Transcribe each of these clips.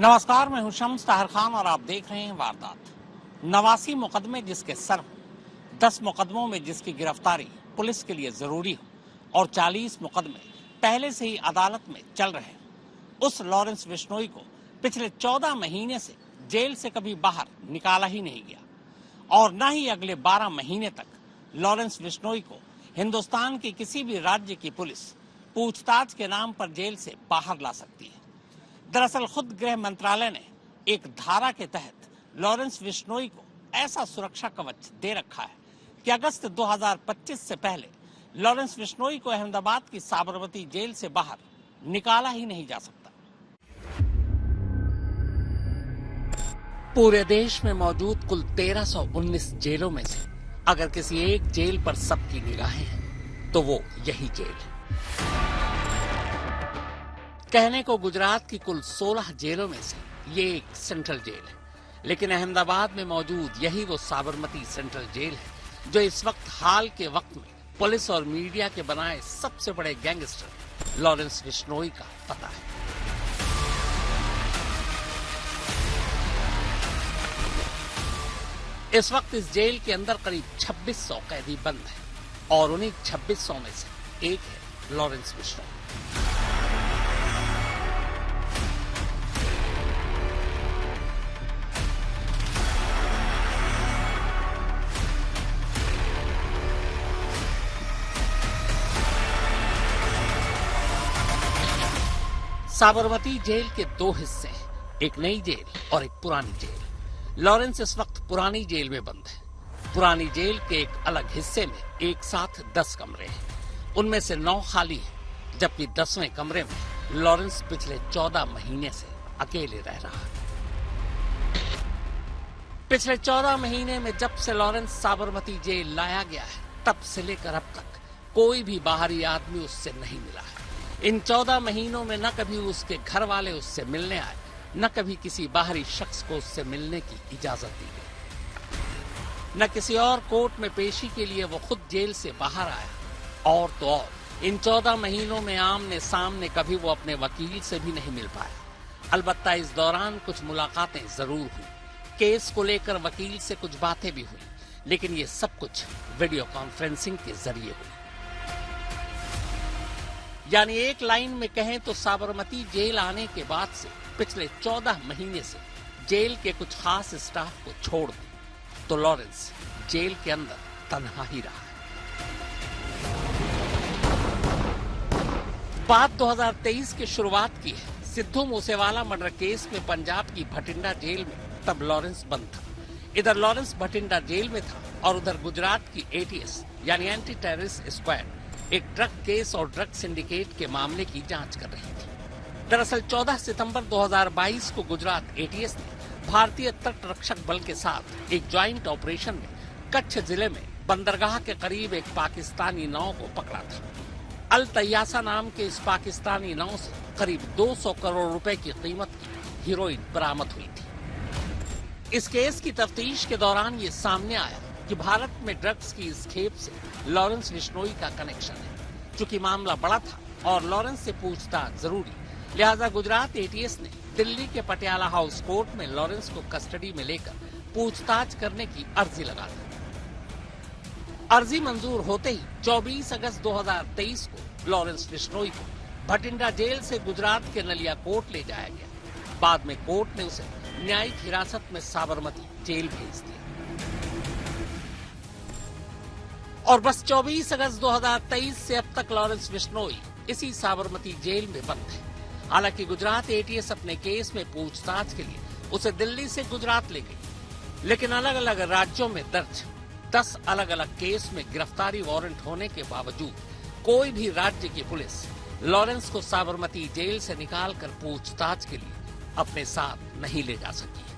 नमस्कार, मैं हूं शम्स ताहिर खान और आप देख रहे हैं वारदात। 89 मुकदमे जिसके सर हो, 10 मुकदमों में जिसकी गिरफ्तारी पुलिस के लिए जरूरी हो और 40 मुकदमे पहले से ही अदालत में चल रहे हैं, उस लॉरेंस बिश्नोई को पिछले 14 महीने से जेल से कभी बाहर निकाला ही नहीं गया और न ही अगले 12 महीने तक लॉरेंस बिश्नोई को हिंदुस्तान के किसी भी राज्य की पुलिस पूछताछ के नाम पर जेल से बाहर ला सकती है। दरअसल खुद गृह मंत्रालय ने एक धारा के तहत लॉरेंस बिश्नोई को ऐसा सुरक्षा कवच दे रखा है कि अगस्त 2025 से पहले लॉरेंस बिश्नोई को अहमदाबाद की साबरमती जेल से बाहर निकाला ही नहीं जा सकता। पूरे देश में मौजूद कुल 1319 जेलों में से अगर किसी एक जेल पर सबकी निगाहें हैं तो वो यही जेल है। कहने को गुजरात की कुल 16 जेलों में से ये एक सेंट्रल जेल है, लेकिन अहमदाबाद में मौजूद यही वो साबरमती सेंट्रल जेल है जो इस वक्त हाल के वक्त में पुलिस और मीडिया के बनाए सबसे बड़े गैंगस्टर लॉरेंस बिश्नोई का पता है। इस वक्त इस जेल के अंदर करीब 2600 कैदी बंद हैं और उन्हीं 2600 में से एक है लॉरेंस बिश्नोई। साबरमती जेल के दो हिस्से हैं, एक नई जेल और एक पुरानी जेल। लॉरेंस इस वक्त पुरानी जेल में बंद है। पुरानी जेल के एक अलग हिस्से में एक साथ 10 कमरे हैं, उनमें से 9 खाली हैं, जबकि 10वें कमरे में लॉरेंस पिछले 14 महीने से अकेले रह रहा है। पिछले 14 महीने में जब से लॉरेंस साबरमती जेल लाया गया है, तब से लेकर अब तक कोई भी बाहरी आदमी उससे नहीं मिला है। इन 14 महीनों में न कभी उसके घर वाले उससे मिलने आए, न कभी किसी बाहरी शख्स को उससे मिलने की इजाजत दी गई। न किसी और कोर्ट में पेशी के लिए वो खुद जेल से बाहर आया और तो और इन 14 महीनों में आमने सामने कभी वो अपने वकील से भी नहीं मिल पाया। अलबत्ता इस दौरान कुछ मुलाकातें जरूर हुई, केस को लेकर वकील से कुछ बातें भी हुई, लेकिन ये सब कुछ वीडियो कॉन्फ्रेंसिंग के जरिए हुई। यानी एक लाइन में कहें तो साबरमती जेल आने के बाद से पिछले 14 महीने से जेल के कुछ खास स्टाफ को छोड़ दें तो लॉरेंस जेल के अंदर तन्हा ही रहा है। बात 2023 की शुरुआत की है। सिद्धू मूसेवाला मर्डर केस में पंजाब की भटिंडा जेल में तब लॉरेंस बंद था। इधर लॉरेंस भटिंडा जेल में था और उधर गुजरात की एटीएस यानी एंटी टेररिस्ट स्क्वाड एक ड्रग केस और ड्रग सिंडिकेट के मामले की जांच कर रही थी। दरअसल 14 सितंबर 2022 को गुजरात एटीएस ने भारतीय तट रक्षक बल के साथ एक ज्वाइंट ऑपरेशन में कच्छ जिले में बंदरगाह के करीब एक पाकिस्तानी नाव को पकड़ा था। अल तैयासा नाम के इस पाकिस्तानी नाव से करीब 200 करोड़ रुपए की कीमत की हीरोइन बरामद हुई थी। इस केस की तफ्तीश के दौरान ये सामने आया कि भारत में ड्रग्स की इस खेप से लॉरेंस बिश्नोई का कनेक्शन है। चूंकि मामला बड़ा था और लॉरेंस से पूछताछ जरूरी, लिहाजा गुजरात एटीएस ने दिल्ली के पटियाला हाउस कोर्ट में लॉरेंस को कस्टडी में लेकर पूछताछ करने की अर्जी लगा दी। अर्जी मंजूर होते ही 24 अगस्त 2023 को लॉरेंस बिश्नोई को भटिंडा जेल से गुजरात के नलिया कोर्ट ले जाया गया। बाद में कोर्ट ने उसे न्यायिक हिरासत में साबरमती जेल भेज दिया और बस 24 अगस्त 2023 से अब तक लॉरेंस बिश्नोई इसी साबरमती जेल में बंद है। हालांकि गुजरात एटीएस अपने केस में पूछताछ के लिए उसे दिल्ली से गुजरात ले गई, लेकिन अलग अलग राज्यों में दर्ज 10 अलग अलग केस में गिरफ्तारी वारंट होने के बावजूद कोई भी राज्य की पुलिस लॉरेंस को साबरमती जेल से निकालकर पूछताछ के लिए अपने साथ नहीं ले जा सकी।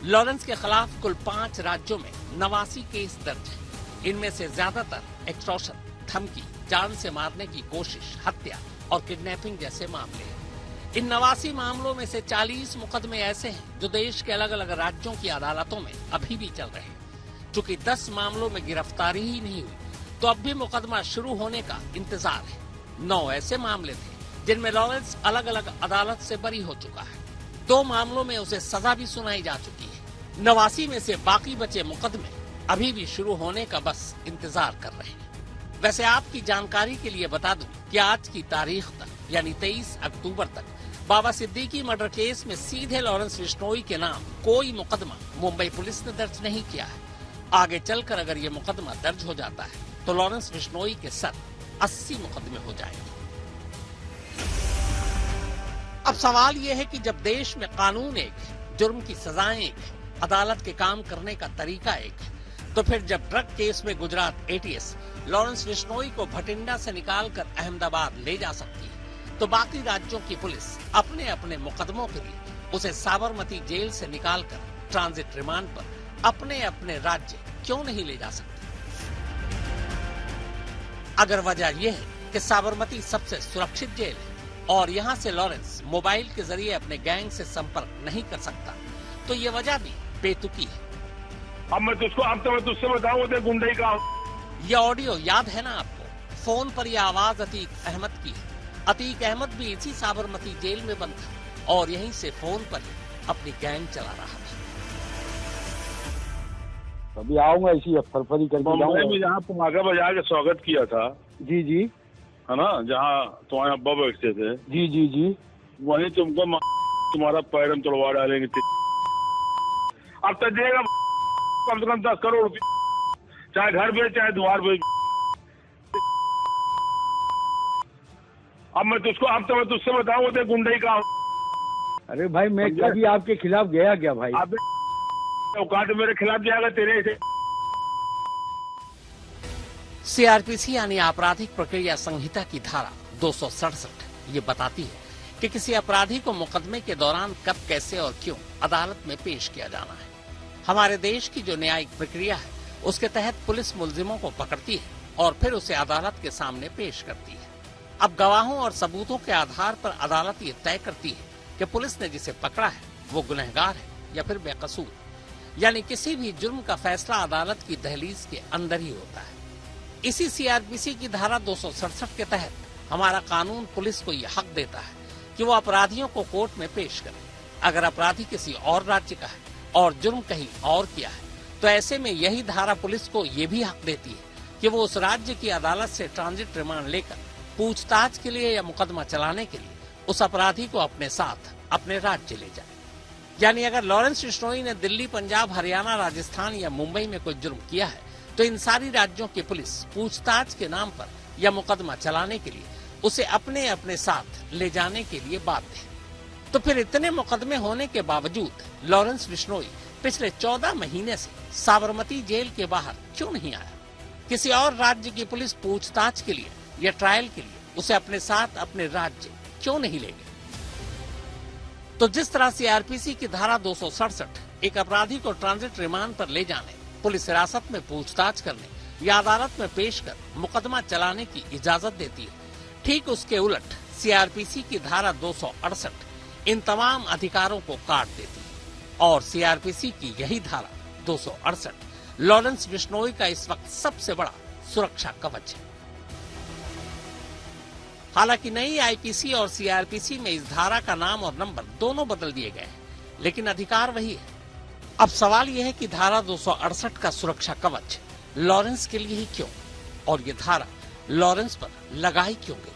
लॉरेंस के खिलाफ कुल 5 राज्यों में 89 केस दर्ज हैं। इनमें से ज्यादातर एक्सटॉर्शन, धमकी, जान से मारने की कोशिश, हत्या और किडनैपिंग जैसे मामले हैं। इन 89 मामलों में से 40 मुकदमे ऐसे हैं जो देश के अलग अलग राज्यों की अदालतों में अभी भी चल रहे हैं। चूंकि 10 मामलों में गिरफ्तारी ही नहीं हुई तो अब भी मुकदमा शुरू होने का इंतजार है। 9 ऐसे मामले थे जिनमें लॉरेंस अलग अलग अदालत से बरी हो चुका है। 2 मामलों में उसे सजा भी सुनाई जा चुकी है। 89 में से बाकी बचे मुकदमे अभी भी शुरू होने का बस इंतजार कर रहे हैं। वैसे आपकी जानकारी के लिए बता दूं कि आज की तारीख तक यानी 23 अक्टूबर तक बाबा सिद्दीकी मर्डर केस में सीधे लॉरेंस बिश्नोई के नाम कोई मुकदमा मुंबई पुलिस ने दर्ज नहीं किया है। आगे चलकर अगर ये मुकदमा दर्ज हो जाता है तो लॉरेंस बिश्नोई के सर 80 मुकदमे हो जाएंगे। अब सवाल यह है कि जब देश में कानून एक है, जुर्म की सजाएं एक है, अदालत के काम करने का तरीका एक है, तो फिर जब ड्रग केस में गुजरात एटीएस लॉरेंस बिश्नोई को भटिंडा से निकालकर अहमदाबाद ले जा सकती है, तो बाकी राज्यों की पुलिस अपने अपने मुकदमों के लिए उसे साबरमती जेल से निकालकर ट्रांजिट रिमांड पर अपने अपने राज्य क्यों नहीं ले जा सकती? अगर वजह यह है कि साबरमती सबसे सुरक्षित जेल है और यहाँ से लॉरेंस मोबाइल के जरिए अपने गैंग से संपर्क नहीं कर सकता, तो ये वजह भी बेतुकी है। अब मैं तुझसे बताऊं गुंडई का। ये ऑडियो याद है ना आपको? फोन पर यह आवाज अतीक अहमद की है। अतीक अहमद भी इसी साबरमती जेल में बंद था और यहीं से फोन पर अपनी गैंग चला रहा था। अभी आऊंगा इसी फरफरी करके मुंबई में जहाँ तुम आगे बजा के स्वागत किया था, जी जी, है ना, जहाँ तुम्हारे अब्बा बैठते थे, जी जी जी, वहीं तुमको तुम्हारा पैरम तोड़वा डालेंगे। अब तक देगा कम से कम 10 करोड़ रुपये, चाहे घर बेच चाहे द्वार बेच। अब मैं तुझसे बताऊं गुंडई का। अरे भाई मैं कभी आपके खिलाफ गया क्या भाई? औकात मेरे खिलाफ जाएगा तेरे से। सीआरपीसी यानी आपराधिक प्रक्रिया संहिता की धारा 267 ये बताती है कि किसी अपराधी को मुकदमे के दौरान कब, कैसे और क्यों अदालत में पेश किया जाना है। हमारे देश की जो न्यायिक प्रक्रिया है उसके तहत पुलिस मुलजिमों को पकड़ती है और फिर उसे अदालत के सामने पेश करती है। अब गवाहों और सबूतों के आधार पर अदालत ये तय करती है कि पुलिस ने जिसे पकड़ा है वो गुनहगार है या फिर बेकसूर। यानी किसी भी जुर्म का फैसला अदालत की दहलीज के अंदर ही होता है। इसी सीआरपीसी की धारा 267 के तहत हमारा कानून पुलिस को यह हक देता है कि वो अपराधियों को कोर्ट में पेश करे। अगर अपराधी किसी और राज्य का है और जुर्म कहीं और किया है तो ऐसे में यही धारा पुलिस को ये भी हक देती है कि वो उस राज्य की अदालत से ट्रांजिट रिमांड लेकर पूछताछ के लिए या मुकदमा चलाने के लिए उस अपराधी को अपने साथ अपने राज्य ले जाए। यानी अगर लॉरेंस बिश्नोई ने दिल्ली, पंजाब, हरियाणा, राजस्थान या मुंबई में कोई जुर्म किया है तो इन सारी राज्यों की पुलिस पूछताछ के नाम पर या मुकदमा चलाने के लिए उसे अपने अपने साथ ले जाने के लिए बाध्य है। तो फिर इतने मुकदमे होने के बावजूद लॉरेंस बिश्नोई पिछले 14 महीने से साबरमती जेल के बाहर क्यों नहीं आया? किसी और राज्य की पुलिस पूछताछ के लिए या ट्रायल के लिए उसे अपने साथ अपने राज्य क्यों नहीं ले गए? तो जिस तरह सीआरपीसी की धारा 267 एक अपराधी को ट्रांजिट रिमांड पर ले जाने, पुलिस हिरासत में पूछताछ करने या अदालत में पेश कर मुकदमा चलाने की इजाजत देती है, ठीक उसके उलट सीआरपीसी की धारा 268 इन तमाम अधिकारों को काट देती है। और सीआरपीसी की यही धारा 268 लॉरेंस बिश्नोई का इस वक्त सबसे बड़ा सुरक्षा कवच है। हालांकि नई आईपीसी और सीआरपीसी में इस धारा का नाम और नंबर दोनों बदल दिए गए हैं, लेकिन अधिकार वही है। अब सवाल यह है कि धारा 268 का सुरक्षा कवच लॉरेंस के लिए ही क्यों, और ये धारा लॉरेंस पर लगाई क्यों गई?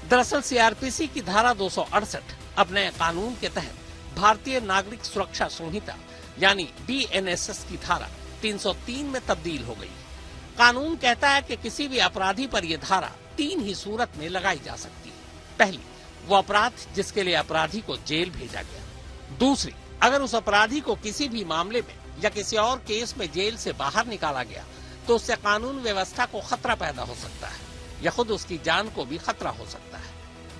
दरअसल सीआरपीसी की धारा 268 अब नए कानून के तहत भारतीय नागरिक सुरक्षा संहिता यानी बीएनएसएस की धारा 303 में तब्दील हो गई। कानून कहता है कि किसी भी अपराधी पर यह धारा 3 ही सूरत में लगाई जा सकती है। पहली, वो अपराध जिसके लिए अपराधी को जेल भेजा गया। दूसरी, अगर उस अपराधी को किसी भी मामले में या किसी और केस में जेल से बाहर निकाला गया तो उससे कानून व्यवस्था को खतरा पैदा हो सकता है या खुद उसकी जान को भी खतरा हो सकता है।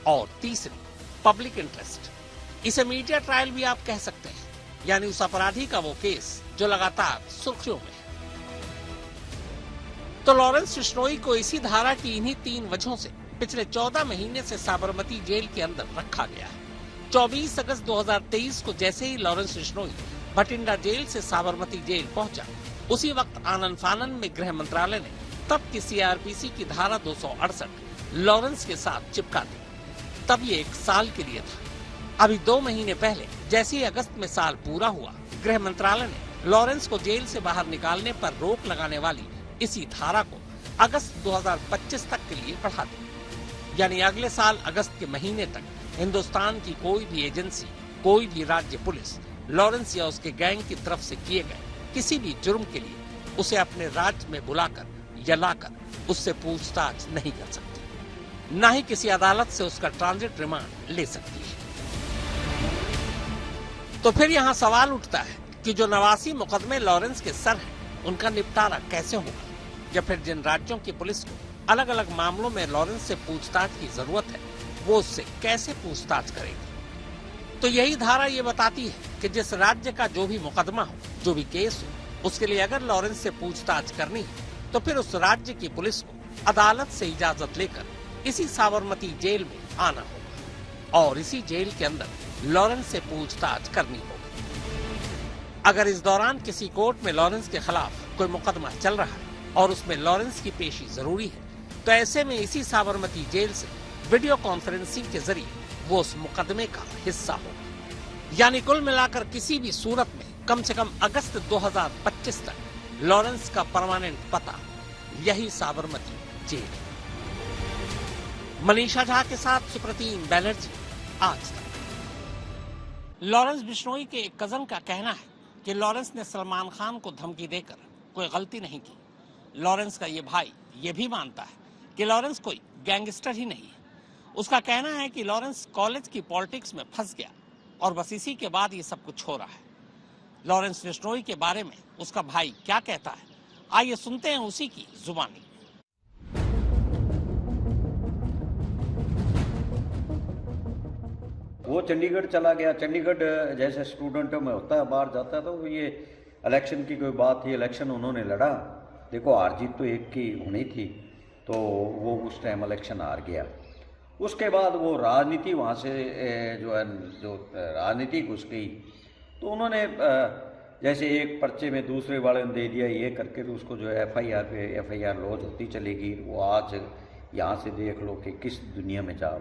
और तीसरी, पब्लिक इंटरेस्ट, इसे मीडिया ट्रायल भी आप कह सकते हैं, यानी उस अपराधी का वो केस जो लगातार सुर्खियों में है। तो लॉरेंस बिश्नोई को इसी धारा की इन्हीं 3 वजहों से पिछले 14 महीने से साबरमती जेल के अंदर रखा गया है। 24 अगस्त 2023 को जैसे ही लॉरेंस बिश्नोई भटिंडा जेल से साबरमती जेल पहुंचा, उसी वक्त आनन फानन में गृह मंत्रालय ने तब की सीआरपीसी की धारा 268 लॉरेंस के साथ चिपका दी। तब ये 1 साल के लिए था। अभी 2 महीने पहले जैसे ही अगस्त में साल पूरा हुआ, गृह मंत्रालय ने लॉरेंस को जेल से बाहर निकालने पर रोक लगाने वाली इसी धारा को अगस्त 2025 तक के लिए बढ़ा दी। यानी अगले साल अगस्त के महीने तक हिंदुस्तान की कोई भी एजेंसी, कोई भी राज्य पुलिस लॉरेंस या उसके गैंग की तरफ से किए गए किसी भी जुर्म के लिए उसे अपने राज्य में बुलाकर या लाकर उससे पूछताछ नहीं कर सकती, न ही किसी अदालत से उसका ट्रांजिट रिमांड ले सकती है। तो फिर यहाँ सवाल उठता है कि जो 89 मुकदमे लॉरेंस के सर हैं, उनका निपटारा कैसे होगा, या फिर जिन राज्यों की पुलिस को अलग अलग मामलों में लॉरेंस से पूछताछ की जरूरत है, वो उससे कैसे पूछताछ करेगी। तो यही धारा ये बताती है कि जिस राज्य का जो भी मुकदमा हो, जो भी केस हो, उसके लिए अगर लॉरेंस से पूछताछ करनी है तो फिर उस राज्य की पुलिस को अदालत से इजाजत लेकर इसी साबरमती जेल में आना होगा और इसी जेल के अंदर लॉरेंस से पूछताछ करनी होगी। अगर इस दौरान किसी कोर्ट में लॉरेंस के खिलाफ कोई मुकदमा चल रहा है और उसमें लॉरेंस की पेशी जरूरी है, तो ऐसे में इसी साबरमती जेल से वीडियो कॉन्फ्रेंसिंग के जरिए वो उस मुकदमे का हिस्सा होगा। यानी कुल मिलाकर किसी भी सूरत में कम से कम अगस्त 2025 तक लॉरेंस का परमानेंट पता यही साबरमती जेल। मनीषा झा के साथ सुप्रतीम बैनर्जी, आज तक। लॉरेंस बिश्नोई के एक कजन का कहना है कि लॉरेंस ने सलमान खान को धमकी देकर कोई गलती नहीं की। लॉरेंस का ये भाई ये भी मानता है कि लॉरेंस कोई गैंगस्टर ही नहीं है। उसका कहना है कि लॉरेंस कॉलेज की पॉलिटिक्स में फंस गया और बस इसी के बाद ये सब कुछ हो रहा है। लॉरेंस बिश्नोई के बारे में उसका भाई क्या कहता है, आइए सुनते हैं उसी की जुबानी। वो चंडीगढ़ चला गया। चंडीगढ़ जैसे स्टूडेंटों में होता है, बाहर जाता है, तो ये इलेक्शन की कोई बात थी, इलेक्शन उन्होंने लड़ा। देखो हार जीत तो एक की होनी थी, तो वो उस टाइम इलेक्शन हार गया। उसके बाद वो राजनीति वहाँ से जो राजनीति घुस गई, तो उन्होंने जैसे एक पर्चे में दूसरे वाले ने दे दिया, ये करके तो उसको जो है एफआईआर पे एफआईआर लॉन्च होती चली गई। वो आज यहाँ से देख लो कि किस दुनिया में जाओ।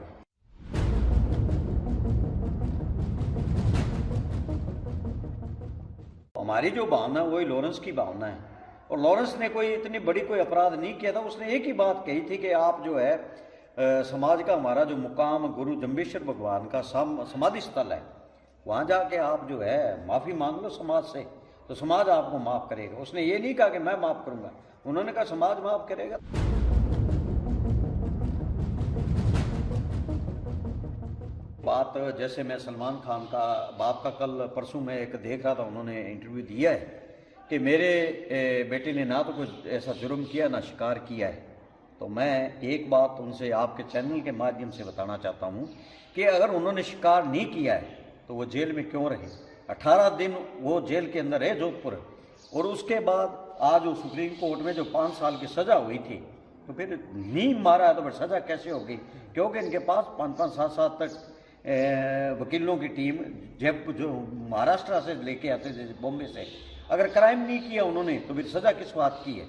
हमारी जो भावना है वही लॉरेंस की भावना है, और लॉरेंस ने कोई इतनी बड़ी कोई अपराध नहीं किया था। उसने एक ही बात कही थी कि आप जो है समाज का हमारा जो मुकाम गुरु जम्बेश्वर भगवान का समाधि स्थल है, वहाँ जाके आप जो है माफ़ी मांग लो समाज से, तो समाज आपको माफ़ करेगा। उसने ये नहीं कहा कि मैं माफ़ करूँगा, उन्होंने कहा समाज माफ़ करेगा। बात जैसे मैं सलमान खान का बाप का कल परसों में एक देख रहा था, उन्होंने इंटरव्यू दिया है कि मेरे बेटे ने ना तो कुछ ऐसा जुर्म किया ना शिकार किया है। तो मैं एक बात उनसे आपके चैनल के माध्यम से बताना चाहता हूँ कि अगर उन्होंने शिकार नहीं किया है तो वो जेल में क्यों रहे। 18 दिन वो जेल के अंदर रहे जोधपुर, और उसके बाद आज वो सुप्रीम कोर्ट में जो 5 साल की सज़ा हुई थी, तो फिर नहीं मारा है तो फिर सज़ा कैसे होगी? क्योंकि इनके पास 5-5, 7-7 तक वकीलों की टीम जब जो महाराष्ट्र से लेके आते थे, बॉम्बे से, अगर क्राइम नहीं किया उन्होंने तो फिर सज़ा किस बात की है?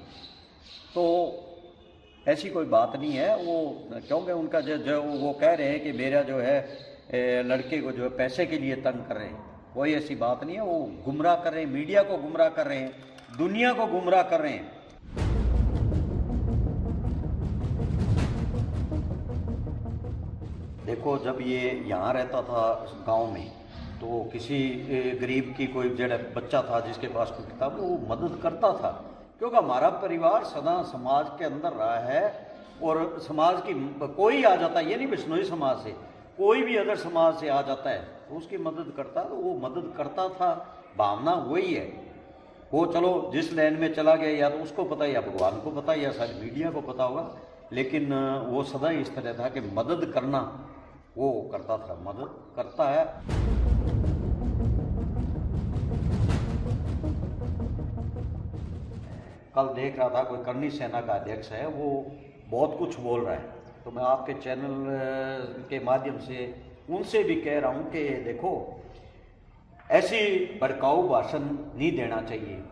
तो ऐसी कोई बात नहीं है। वो क्योंकि उनका जो वो कह रहे हैं कि मेरा जो है लड़के को जो है पैसे के लिए तंग कर रहे हैं, कोई ऐसी बात नहीं है। वो गुमराह कर रहे हैं, मीडिया को गुमराह कर रहे हैं, दुनिया को गुमराह कर रहे हैं। देखो जब ये यहाँ रहता था गांव में, तो किसी गरीब की कोई जड़ा बच्चा था जिसके पास कोई किताब, वो मदद करता था, क्योंकि हमारा परिवार सदा समाज के अंदर रहा है। और समाज की कोई आ जाता है, ये नहीं बिश्नोई समाज से, कोई भी अदर समाज से आ जाता है तो उसकी मदद करता है, तो वो मदद करता था। भावना वही है। वो चलो जिस लाइन में चला गया, या तो उसको पता है या भगवान को पता है या सारी मीडिया को पता होगा, लेकिन वो सदा इस तरह था कि मदद करना वो करता था, मदद करता है। कल देख रहा था कोई करनी सेना का अध्यक्ष है, वो बहुत कुछ बोल रहा है, तो मैं आपके चैनल के माध्यम से उनसे भी कह रहा हूँ कि देखो ऐसी भड़काऊ भाषण नहीं देना चाहिए।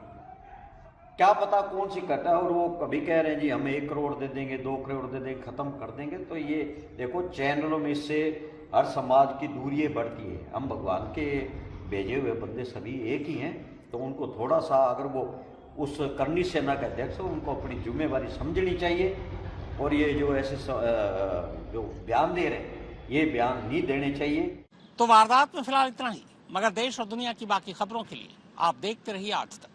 क्या पता कौन सी घटना, और वो कभी कह रहे हैं जी हम 1 करोड़ दे देंगे, 2 करोड़ दे देंगे, खत्म कर देंगे। तो ये देखो चैनलों में इससे हर समाज की दूरी बढ़ती है। हम भगवान के भेजे हुए बंदे सभी एक ही हैं, तो उनको थोड़ा सा अगर वो उस करनी सेना के अध्यक्ष हो, उनको अपनी जिम्मेवारी समझनी चाहिए। और ये जो ऐसे जो बयान दे रहे हैं, ये बयान नहीं देने चाहिए। तो वारदात में फिलहाल इतना ही, मगर देश और दुनिया की बाकी खबरों के लिए आप देखते रहिए आज तक।